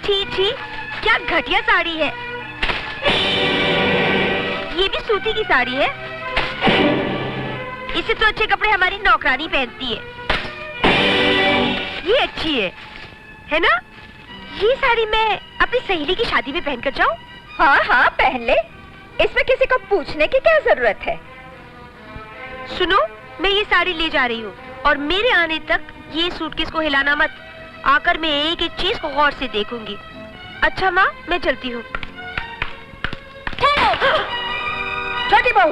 छी छी, क्या घटिया साड़ी है। ये भी सूती की साड़ी है। इससे तो अच्छे कपड़े हमारी नौकरानी पहनती है। ये अच्छी है ना? ये साड़ी मैं अपनी सहेली की शादी में पहनकर जाऊं? हाँ हाँ पहन ले, इसमें किसी को पूछने की क्या जरूरत है। सुनो, मैं ये साड़ी ले जा रही हूँ और मेरे आने तक ये सूटकेस को हिलाना मत। आकर मैं एक एक चीज को गौर से देखूंगी। अच्छा माँ, मैं चलती हूँ। छोटी बहू,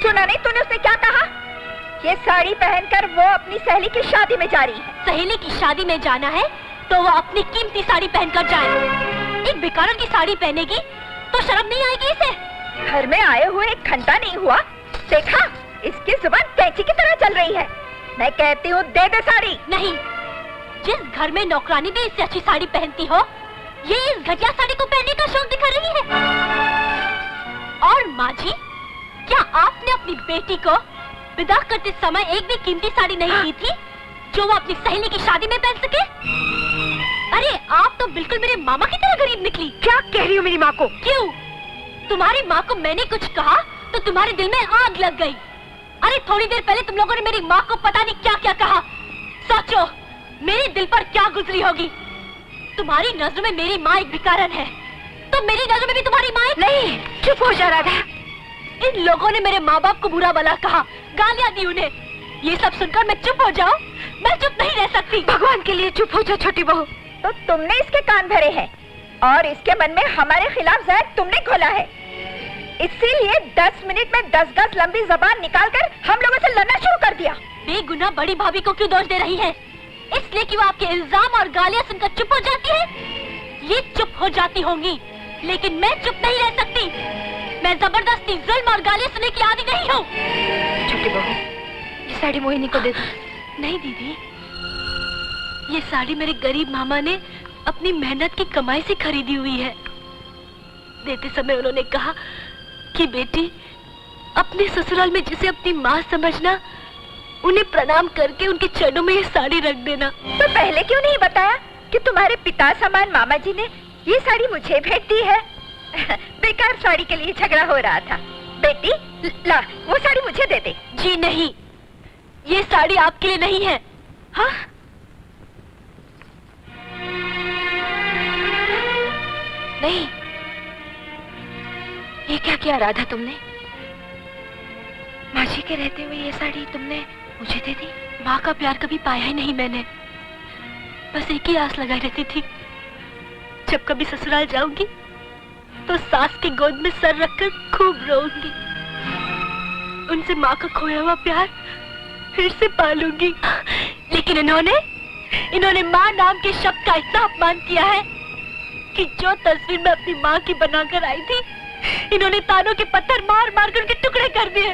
सुना नहीं तूने उसने क्या कहा? ये साड़ी पहनकर वो अपनी सहेली की शादी में जा रही है। सहेली की शादी में जाना है तो वो अपनी कीमती साड़ी पहनकर जाए। एक बेकार की साड़ी पहनेगी तो शर्म नहीं आएगी इसे? घर में आए हुए एक घंटा नहीं हुआ, देखा इसकी जुबान कैंची की तरह चल रही है। मैं कहती हूँ दे दे साड़ी। नहीं, जिस घर में नौकरानी भी इससे अच्छी साड़ी पहनती हो, ये इस घटिया साड़ी को पहनने का शौक दिखा रही है। और माँ जी, क्या आपने अपनी बेटी को विदा करते समय एक भी कीमती साड़ी नहीं दी थी जो वो अपनी सहेली की शादी में पहन सके? अरे आप तो बिल्कुल मेरे मामा की तरह गरीब निकली। क्या कह रही हो मेरी माँ को? क्यों? तुम्हारी माँ को मैंने कुछ कहा तो तुम्हारे दिल में आग लग गई। अरे थोड़ी देर पहले तुम लोगों ने मेरी माँ को पता नहीं क्या क्या कहा। सोचो मेरे दिल पर क्या गुजरी होगी। तुम्हारी नजरों में मेरी माँ एक भिखारन है, तो मेरी नजरों में भी तुम्हारी माँ एक... नहीं, चुप हो जा राधा। इन लोगों ने मेरे माँ बाप को बुरा भला कहा, गालियाँ दी उन्हें। ये सब सुनकर मैं चुप हो जाऊं? मैं चुप नहीं रह सकती। भगवान के लिए चुप हो जा छोटी बहू। तो तुमने इसके कान भरे हैं और इसके मन में हमारे खिलाफ जहर तुमने घोला है। इसीलिए 10 मिनट में 10 गज लंबी जबान निकालकर हम लोगों से लड़ना शुरू कर दिया। बेगुनाह बड़ी भाभी को क्यों दोष दे रही है? इसलिए कि वो आपके इल्जाम और गालियाँ सुनकर चुप हो जाती है? ये चुप हो जाती होंगी, लेकिन मैं चुप नहीं रह सकती। मैं जबरदस्ती जुल्म और गालियाँ सुनने की आदी नहीं हूँ। छोटी बहू, ये साड़ी मोहिनी को दे दो। नहीं दीदी, ये साड़ी मेरे गरीब मामा ने अपनी मेहनत की कमाई से खरीदी हुई है। देते समय उन्होंने कहा कि बेटी, अपने ससुराल में जिसे अपनी माँ समझना, उन्हें प्रणाम करके उनके चरणों में ये साड़ी रख देना। तो पहले क्यों नहीं बताया कि तुम्हारे पिता समान मामा जी ने ये साड़ी मुझे भेज दी है? बेकार साड़ी के लिए झगड़ा हो रहा था। बेटी ला, वो साड़ी मुझे दे दे। जी नहीं, ये साड़ी आपके लिए नहीं है। हाँ? नहीं, ये क्या किया राधा तुमने? माँ जी के रहते हुए ये साड़ी तुमने मुझे दे दी? माँ का प्यार कभी पाया ही नहीं मैंने। बस एक ही आस लगाई रहती थी, जब कभी ससुराल जाऊंगी तो सास के गोद में सर रखकर खूब रोऊंगी। उनसे माँ का खोया हुआ प्यार फिर से पालूंगी। लेकिन इन्होंने माँ नाम के शब्द का इतना अपमान किया है कि जो तस्वीर मैं अपनी माँ की बनाकर आई थी, इन्होंने तानों के पत्थर मार मार कर उनके टुकड़े कर दिए।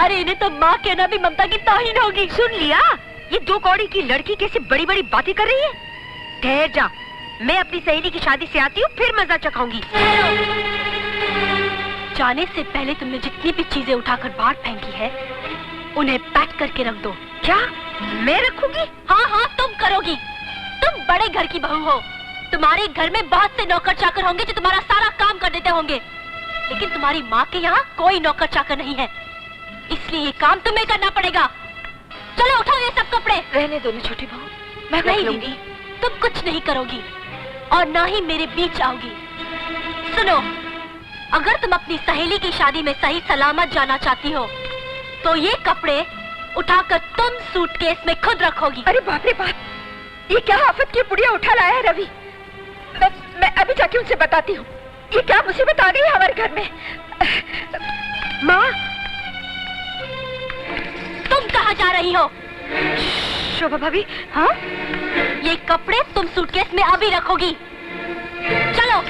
अरे इन्हें तो माँ कहना भी ममता की तौहीन होगी। सुन लिया? ये 2 कौड़ी की लड़की कैसे बड़ी बड़ी बातें कर रही है। ठहर जा, मैं अपनी सहेली की शादी से आती हूँ, फिर मजा चखाऊंगी। जाने से पहले तुमने जितनी भी चीजें उठाकर बाहर फेंकी है, उन्हें पैक करके रख दो। क्या मैं रखूंगी? हाँ हाँ, तुम करोगी। तुम बड़े घर की बहू हो। तुम्हारे घर में बहुत से नौकर चाकर होंगे जो तुम्हारा सारा काम कर देते होंगे, लेकिन तुम्हारी माँ के यहाँ कोई नौकर चाकर नहीं है। इसलिए ये काम तुम्हें करना पड़ेगा। चलो उठाओ ये सब कपड़े। रहने दो ना छोटी बहू, मैं नहीं दीदी, तुम कुछ नहीं करोगी और ना ही मेरे बीच आओगी। सुनो, अगर तुम अपनी सहेली की शादी में सही सलामत जाना चाहती हो तो ये कपड़े उठाकर तुम सूटकेस में खुद रखोगी। अरे बाप रे बाप, ये क्या आफत की पुड़िया उठा लाया है रवि। मैं अभी जाके उनसे बताती हूँ ये क्या मुसीबत आ गई है हमारे घर में। माँ, तुम कहाँ जा रही हो? शोभा भाभी। हाँ? ये कपड़े तुम सूटकेस में अभी रखोगी। चलो।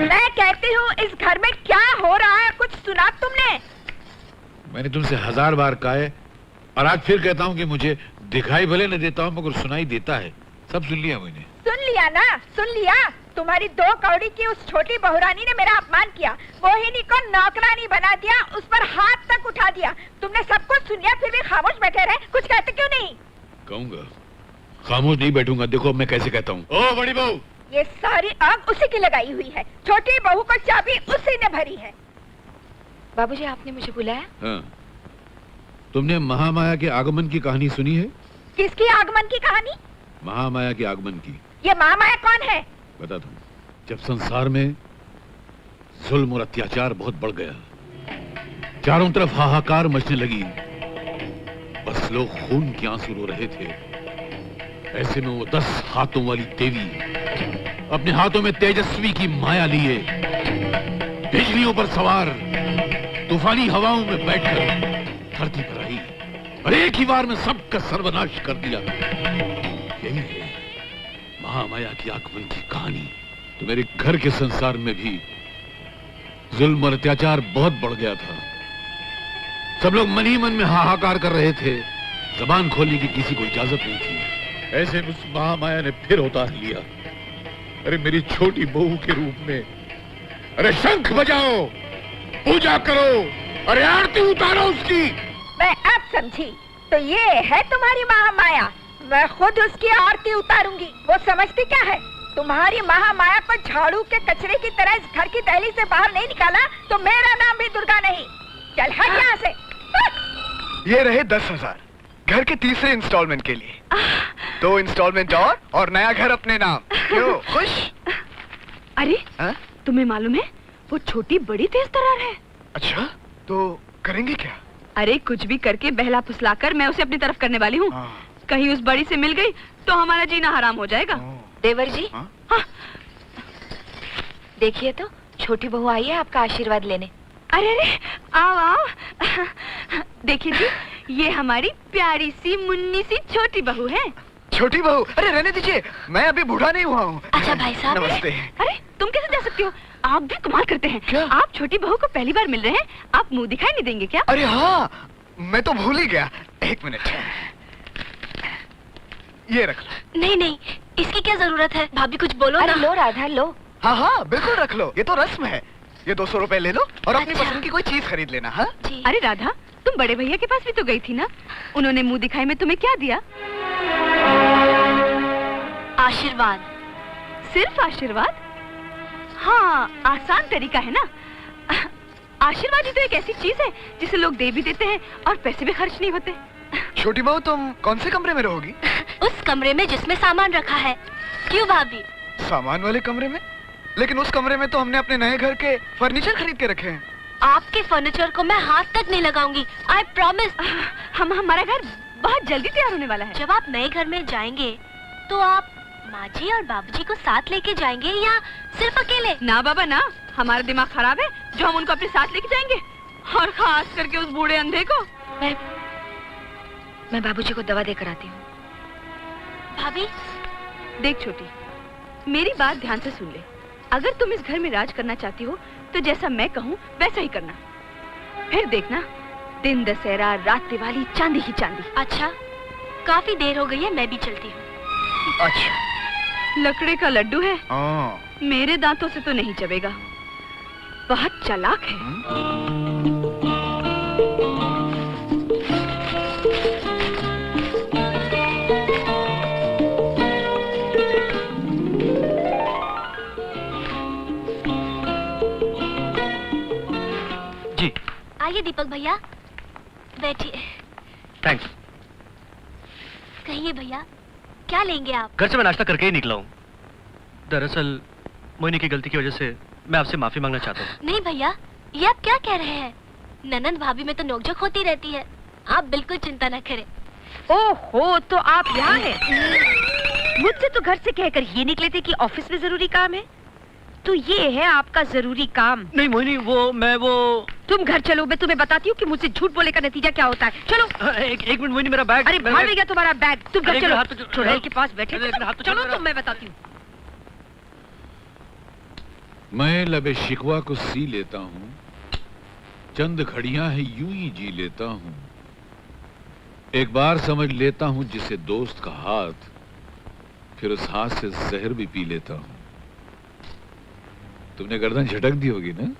मैं कहती हूँ इस घर में क्या हो रहा है, कुछ सुना तुमने? मैंने तुमसे 1000 बार कहा है और आज फिर कहता हूँ कि मुझे दिखाई भले न देता हूँ मगर सुनाई देता है। सब सुन लिया मैंने। सुन लिया ना, सुन लिया। तुम्हारी 2 कौड़ी की उस छोटी बहुरानी ने मेरा अपमान किया, मोहिनी को नौकरानी बना दिया, उस पर हाथ तक उठा दिया। तुमने सब कुछ सुन लिया, फिर भी खामोश बैठे रहे, कुछ कहते क्यों नहीं? कहूंगा, खामोश नहीं बैठूंगा। देखो मैं कैसे कहता हूँ। ओ बड़ी बहू, ये सारी आग उसी की लगाई हुई है, छोटी बहू को चाबी उसी ने भरी है। बाबूजी, आपने मुझे बुलाया? हाँ, तुमने महामाया के आगमन की कहानी सुनी है? किसकी आगमन की कहानी? महामाया के आगमन की। ये महामाया कौन है? बताता हूँ। जब संसार में जुल्म और अत्याचार बहुत बढ़ गया, चारों तरफ हाहाकार मचने लगी, बस लोग खून के आंसू रो रहे थे, ऐसे में वो 10 हाथों वाली देवी अपने हाथों में तेजस्वी की माया लिए बिजलियों पर सवार तूफानी हवाओं में बैठकर धरती पर आई और एक ही बार में सबका सर्वनाश कर दिया। यही है महामाया की आगमन की कहानी। तो मेरे घर के संसार में भी जुल्म और अत्याचार बहुत बढ़ गया था। सब लोग मन ही मन में हाहाकार कर रहे थे, जबान खोलने की किसी को इजाजत नहीं थी। ऐसे में उस महामाया ने फिर उतार लिया। अरे मेरी छोटी बहू के रूप में, अरे शंख बजाओ, पूजा करो, अरे आरती उतारो उसकी। मैं अब समझी, तो ये है तुम्हारी महामाया। मैं खुद उसकी आरती उतारूंगी। वो समझती क्या है? तुम्हारी महामाया को झाड़ू के कचरे की तरह इस घर की दहली से बाहर नहीं निकाला तो मेरा नाम भी दुर्गा नहीं। चल हट यहाँ से। ये रहे 10,000 घर के तीसरे इंस्टॉलमेंट के लिए। 2 इंस्टॉलमेंट और नया घर अपने नाम। क्यों खुश? अरे हा? तुम्हें मालूम है वो छोटी बड़ी तेज तर्रार है। अच्छा, तो करेंगे क्या? अरे कुछ भी करके बहला फुसलाकर मैं उसे अपनी तरफ करने वाली हूँ। कहीं उस बड़ी से मिल गई तो हमारा जीना हराम हो जाएगा। देवर जी, हाँ। देखिए तो छोटी बहू आई है आपका आशीर्वाद लेने। अरे अरे आओ आओ। देखिए जी, ये हमारी प्यारी सी मुन्नी सी छोटी बहू है। छोटी बहू? अरे रहने दीजिए, मैं अभी बूढ़ा नहीं हुआ हूँ। अच्छा भाई साहब। नमस्ते। अरे तुम कैसे जा सकते हो? आप भी कमाल करते हैं। क्या? आप छोटी बहू को पहली बार मिल रहे हैं, आप मुंह दिखाई नहीं देंगे क्या? अरे हाँ, मैं तो भूल ही गया। 1 मिनट, ये रख लो। नहीं नहीं, इसकी क्या जरूरत है? भाभी कुछ बोलो अरे ना। लो राधा लो। हाँ हाँ बिल्कुल रख लो, ये तो रस्म है। ये 200 रुपए ले लो और अपनी अच्छा। पसंद की कोई चीज खरीद लेना। हाँ जी। अरे राधा, तुम बड़े भैया के पास भी तो गई थी ना, उन्होंने मुंह दिखाई में तुम्हें क्या दिया? आशीर्वाद। सिर्फ आशीर्वाद? हाँ, आसान तरीका है ना। आशीर्वाद ही तो एक ऐसी चीज है जिसे लोग दे भी देते हैं और पैसे भी खर्च नहीं होते। छोटी बहू, तुम कौन से कमरे में रहोगी? उस कमरे में जिसमें सामान रखा है। क्यों भाभी? सामान वाले कमरे में? लेकिन उस कमरे में तो हमने अपने नए घर के फर्नीचर खरीद के रखे हैं। आपके फर्नीचर को मैं हाथ तक नहीं लगाऊंगी, आई प्रॉमिस। हमारा घर बहुत जल्दी तैयार होने वाला है। जब आप नए घर में जाएंगे तो आप माँ जी और बाबूजी को साथ लेके जाएंगे या सिर्फ अकेले? ना बाबा ना, हमारा दिमाग खराब है जो हम उनको अपने साथ लेके जाएंगे, और खास करके उस बूढ़े अंधे को। मैं बाबूजी को दवा देकर आती हूँ। भाभी देख छोटी, मेरी बात ध्यान से सुन ले। अगर तुम इस घर में राज करना चाहती हो तो जैसा मैं कहूँ वैसा ही करना। फिर देखना, दिन दशहरा, रात दिवाली, चांदी ही चांदी। अच्छा, काफी देर हो गई है, मैं भी चलती हूँ। अच्छा, लकड़े का लड्डू है, हाँ। मेरे दांतों से तो नहीं चबेगा, बहुत चालाक है। जी आइए दीपक भैया, बैठिए। थैंक्स। कहिए भैया, क्या लेंगे आप? घर से मैं नाश्ता करके ही निकला हूँ। दरअसल मोहिनी की गलती की वजह से मैं आपसे माफी मांगना चाहता हूँ। नहीं भैया, ये आप क्या कह रहे हैं? ननंद भाभी में तो नोकझोंक होती रहती है, आप बिल्कुल चिंता न करें। ओहो, तो आप यहाँ हैं। मुझसे तो घर से कहकर ये निकले थे कि ऑफिस में जरूरी काम है, तो ये है आपका जरूरी काम। नहीं मोहिनी, वो तुम घर चलो, मैं तुम्हें बताती हूँ कि मुझसे झूठ बोले का नतीजा क्या होता है। चलो। एक मिनट मोहिनी, मेरा बैग। अरे भाड़ में गया तुम्हारा बैग, तुम घर चलो। हाथ तो चुड़ैल के पास बैठे थे, चलो तुम, मैं बताती हूँ। मैं लबे शिकवा को सी लेता हूँ, चंद घड़ियां है यूं ही जी लेता हूँ। एक बार समझ लेता हूँ जिसे दोस्त का हाथ, फिर उस हाथ से जहर भी पी लेता हूँ। तुमने गर्दन झटक दी होगी ना?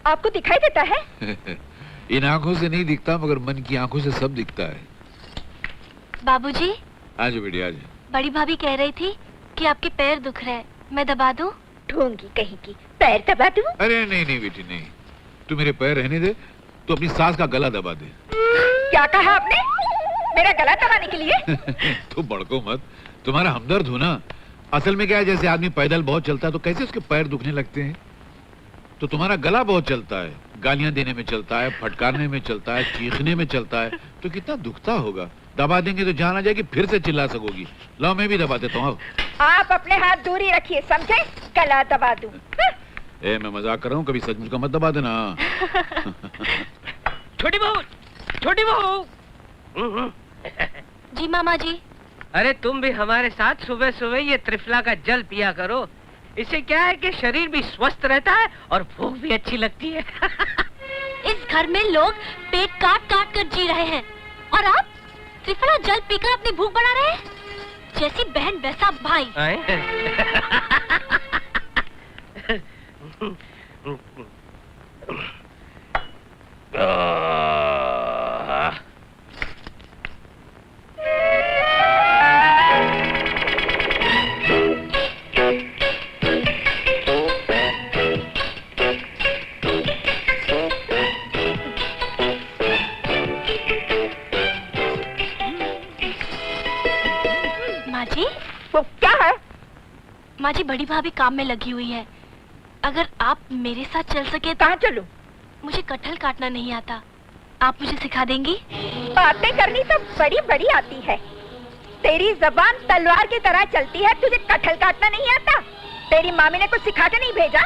आपको दिखाई देता है? इन आंखों से नहीं दिखता, मगर मन की आंखों से सब दिखता है। बाबूजी, आज बेटी आज। बड़ी भाभी कह रही थी कि आपके पैर दुख रहे हैं, मैं दबा दूं? ढोंगी कहीं की, पैर दबा दूं? अरे नहीं नहीं बेटी नहीं, तू मेरे पैर रहने दे, तो अपनी सास का गला दबा दे। क्या कहा आपने? मेरा गला दबाने के लिए? तू बड़को मत, तुम्हारा हमदर्द हो ना। असल में क्या है, जैसे आदमी पैदल बहुत चलता है तो कैसे उसके पैर दुखने लगते हैं, तो तुम्हारा गला बहुत चलता है, गालियां देने में चलता है, फटकारने में चलता है, चीखने में चलता है, तो कितना दुखता होगा। दबा देंगे तो जान आ जाएगी, फिर से चिल्ला सकोगी। लाओ मैं भी दबा देता हूँ। आप अपने हाथ दूरी रखिए, समझे? गला दबा दूं। ए, मैं मजाक कर रहा हूँ, कभी सचमुच का मत दबा देना। छोटी बहू, छोटी बहू। जी मामा जी। अरे तुम भी हमारे साथ सुबह सुबह ये त्रिफला का जल पिया करो। इससे क्या है कि शरीर भी स्वस्थ रहता है और भूख भी अच्छी लगती है। इस घर में लोग पेट काट काट कर जी रहे हैं और आप त्रिफला जल पीकर अपनी भूख बढ़ा रहे हैं। जैसी बहन वैसा भाई। माँ जी, वो क्या है? माँ जी, बड़ी भाभी काम में लगी हुई है। अगर आप मेरे साथ चल सके तो। कहाँ चलूं? मुझे कटहल काटना नहीं आता, आप मुझे सिखा देंगी? बातें करनी तो बड़ी बड़ी आती है। तेरी जबान तलवार की तरह चलती है, तुझे कटहल काटना नहीं आता? तेरी मामी ने कुछ सिखा के नहीं भेजा,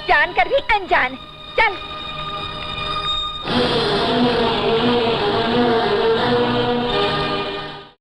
जानकर भी अनजान। चल।